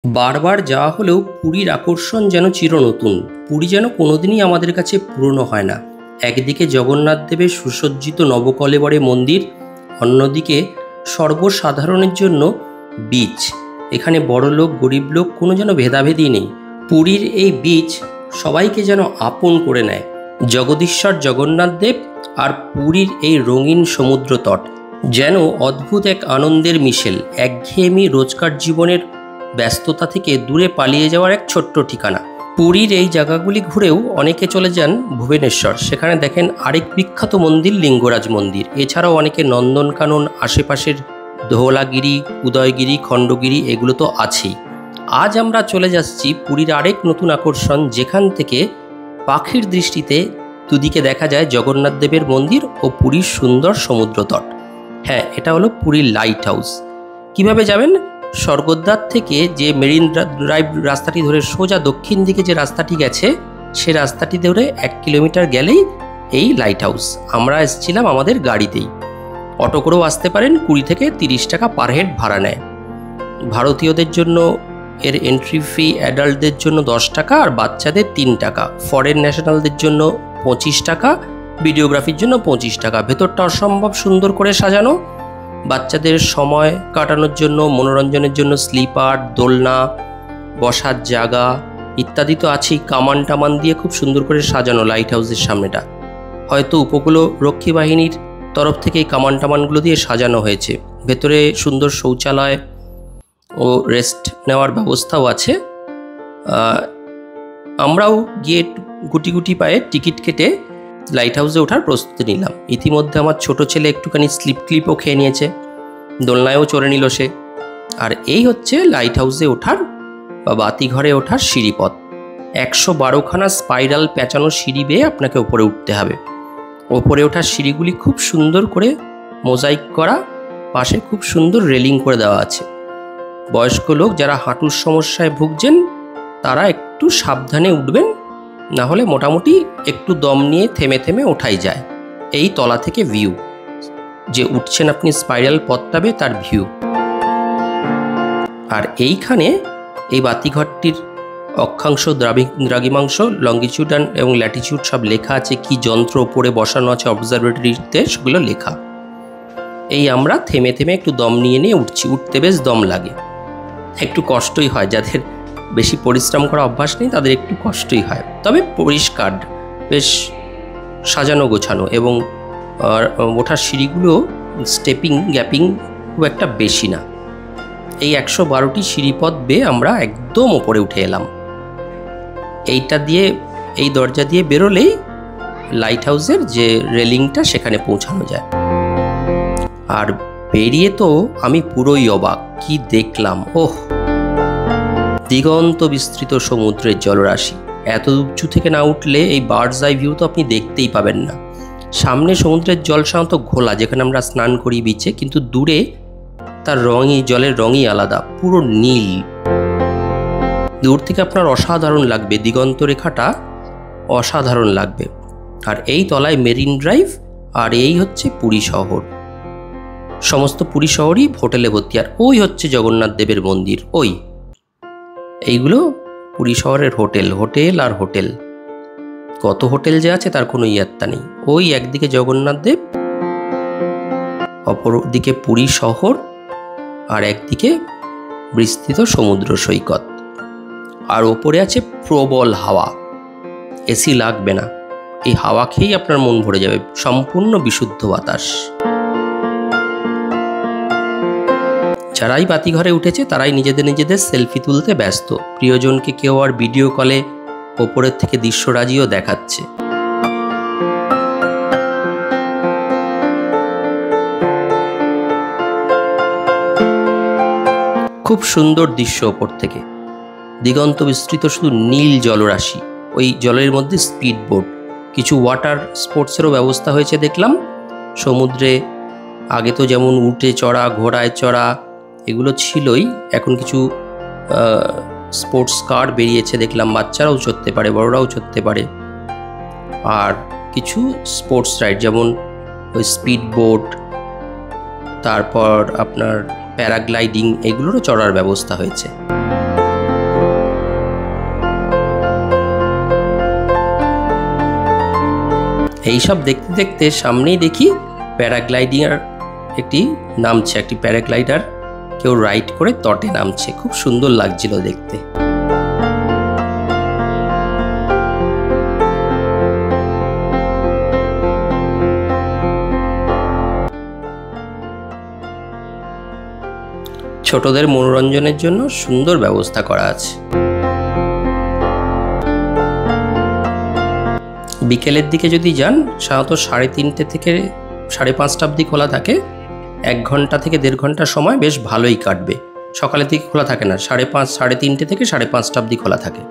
বারবার যাওয়া হলেও পুরীর আকর্ষণ যেন চিরনতুন। পুরী যেন কোনোদিনই আমাদের কাছে পুরনো হয় না। একদিকে জগন্নাথ দেবের সুসজ্জিত নবকলেবরে মন্দির, অন্যদিকে সর্বসাধারণের জন্য বিচ। এখানে বড়লোক গরিব লোক কোনো যেন ভেদাভেদি নেই। পুরীর এই বিচ সবাইকে যেন আপন করে নেয়। জগদীশ্বর জগন্নাথ দেব আর পুরীর এই রঙিন সমুদ্র তট যেন অদ্ভুত এক আনন্দের মিশেল। একঘেয়েমি রোজকার জীবনের ব্যস্ততা থেকে দূরে পালিয়ে যাওয়ার এক ছোট্ট ঠিকানা। পুরীর এই জায়গাগুলি ঘুরেও অনেকে চলে যান ভুবনেশ্বর। সেখানে দেখেন আরেক বিখ্যাত মন্দির, লিঙ্গরাজ মন্দির। এছাড়াও অনেকে নন্দনকানন, আশেপাশের ধওলাগিরি, উদয়গিরি, খণ্ডগিরি, এগুলো তো আছেই। আজ আমরা চলে যাচ্ছি পুরীর আরেক নতুন আকর্ষণ, যেখান থেকে পাখির দৃষ্টিতে দুদিকে দেখা যায় জগন্নাথ দেবের মন্দির ও পুরীর সুন্দর সমুদ্র তট। হ্যাঁ, এটা হলো পুরীর লাইট হাউস। কীভাবে যাবেন? স্বর্গদ্বার থেকে যে মেরিন ড্রাইভ রাস্তাটি ধরে সোজা দক্ষিণ দিকে যে রাস্তাটি গেছে, সে রাস্তাটি ধরে 1 কিলোমিটার গেলেই এই লাইট হাউস। আমরা এসেছিলাম আমাদের গাড়িতেই। অটো করেও আসতে পারেন। 20 থেকে 30 টাকা পার হেড ভাড়া নেয়। ভারতীয়দের জন্য এর এন্ট্রি ফি, অ্যাডাল্টদের জন্য 10 টাকা আর বাচ্চাদের 3 টাকা। ফরেন ন্যাশনালদের জন্য 25 টাকা, ভিডিওগ্রাফির জন্য 25 টাকা। ভেতরটা অসম্ভব সুন্দর করে সাজানো। বাচ্চাদের সময় কাটানোর জন্য, মনোরঞ্জনের জন্য স্লিপার, দোলনা, বসার জায়গা ইত্যাদি তো আছেই। কামান টামান দিয়ে খুব সুন্দর করে সাজানো লাইট হাউসের সামনেটা। হয়তো উপকূলরক্ষী বাহিনীর তরফ থেকে এই কামান টামানগুলো দিয়ে সাজানো হয়েছে। ভেতরে সুন্দর শৌচালয় ও রেস্ট নেওয়ার ব্যবস্থাও আছে। আমরাও গিয়ে গুটি গুটি পায়ে টিকিট কেটে লাইট হাউসে ওঠার প্রস্তুতি নিলাম। ইতিমধ্যে আমার ছোট ছেলে একটুখানি স্লিপ ক্লিপও খেয়ে নিয়েছে, দোলনায়ও চড়ে নিল সে। আর এই হচ্ছে লাইট হাউসে ওঠার বা বাতিঘরে ওঠার সিঁড়িপথ। 112খানা স্পাইরাল পেঁচানো সিঁড়ি বেয়ে আপনাকে ওপরে উঠতে হবে। ওপরে ওঠার সিঁড়িগুলি খুব সুন্দর করে মোজাইক করা, পাশে খুব সুন্দর রেলিং করে দেওয়া আছে। বয়স্ক লোক যারা হাঁটুর সমস্যায় ভুগছেন তারা একটু সাবধানে উঠবেন, না হলে মোটামুটি একটু দম নিয়ে থেমে থেমে ওঠাই যায়। এই তলা থেকে ভিউ, যে উঠছেন আপনি স্পাইরাল পথটাবে, তার ভিউ। আর এইখানে এই বাতিঘরটির অক্ষাংশ, দ্রাঘিমাংশ, লঙ্গিটিউড এবং ল্যাটিটিউড সব লেখা আছে। কি যন্ত্র ওপরে বসানো আছে অবজারভেটরিতে, সেগুলো লেখা। এই আমরা থেমে থেমে একটু দম নিয়ে নিয়ে উঠছি। উঠতে বেশ দম লাগে, একটু কষ্টই হয়। যাদের বেশি পরিশ্রম করা অভ্যাস নেই তাদের একটু কষ্টই হয়। তবে পরিষ্কার, বেশ সাজানো গোছানো, এবং ওঠার সিঁড়িগুলো স্টেপিং গ্যাপিং খুব একটা বেশি না। এই 112টি সিঁড়িপথ বেয়ে আমরা একদম ওপরে উঠে এলাম। এইটা দিয়ে, এই দরজা দিয়ে বেরোলেই লাইট হাউসের যে রেলিংটা, সেখানে পৌঁছানো যায়। আর বেরিয়ে তো আমি পুরোই অবাক। কি দেখলাম! ওহ, দিগন্ত বিস্তৃত সমুদ্রের জলরাশি। এত উঁচু থেকে না উঠলে এই বার্ডস আই ভিউ তো আপনি দেখতেই পাবেন না। সামনে সমুদ্রের জল সাধারণত ঘোলা, যেখানে আমরা স্নান করি বিচে, কিন্তু দূরে তার জলের রঙই আলাদা, পুরো নীল। দূর থেকে আপনার অসাধারণ লাগবে, দিগন্ত রেখাটা অসাধারণ লাগবে। আর এই তলায় মেরিন ড্রাইভ, আর এই হচ্ছে পুরী শহর। সমস্ত পুরী শহরই হোটেলে ভর্তি। আর ওই হচ্ছে জগন্নাথ দেবের মন্দির। এইগুলো পুরী শহরের হোটেল, হোটেল আর হোটেল। কত হোটেল যে আছে তার কোনো ইয়াত্তা নেই। ওই একদিকে জগন্নাথ দেব, অপরদিকে পুরী শহর, আর একদিকে বিস্তৃত সমুদ্র সৈকত। আর ওপরে আছে প্রবল হাওয়া। এসি লাগবে না, এই হাওয়া খেয়েই আপনার মন ভরে যাবে। সম্পূর্ণ বিশুদ্ধ বাতাস। যারাই বাতিঘরে উঠেছে তারাই নিজেদের সেলফি তুলতে ব্যস্ত। প্রিয়জনকে কেউ আর ভিডিও কলে ওপরের থেকে দৃশ্যরাজিও দেখাচ্ছে। খুব সুন্দর দৃশ্য ওপর থেকে। দিগন্ত বিস্তৃত শুধু নীল জলরাশি। ওই জলের মধ্যে স্পিড বোট, কিছু ওয়াটার স্পোর্টসেরও ব্যবস্থা হয়েছে দেখলাম। সমুদ্রে আগে তো যেমন উটে চড়া, ঘোড়ায় চড়া, এগুলো ছিলই। এখন কিছু স্পোর্টস কার বেরিয়েছে দেখলাম। বাচ্চারাও চড়তে পারে, বড়রাও চড়তে পারে। আর কিছু স্পোর্টস রাইড, যেমন ওই স্পিড বোট, তারপর আপনার প্যারাগ্লাইডিং, এগুলোরও চড়ার ব্যবস্থা হয়েছে। এইসব দেখতে দেখতে সামনেই দেখি প্যারাগ্লাইডিংয়ের একটি প্যারাগ্লাইডার কেউ রাইড করে তটে নামছে। খুব সুন্দর লাগছিল দেখতে। ছোটদের মনোরঞ্জনের জন্য সুন্দর ব্যবস্থা করা আছে। বিকেলের দিকে যদি যান, সাধারণত 3:30 থেকে 5:30 অবধি খোলা থাকে। 1 ঘন্টা থেকে 1.5 ঘন্টা সময় বেশ ভালোই কাটবে। সকালের দিকে খোলা থাকে না, 3:30 থেকে 5:30 অবধি খোলা থাকে।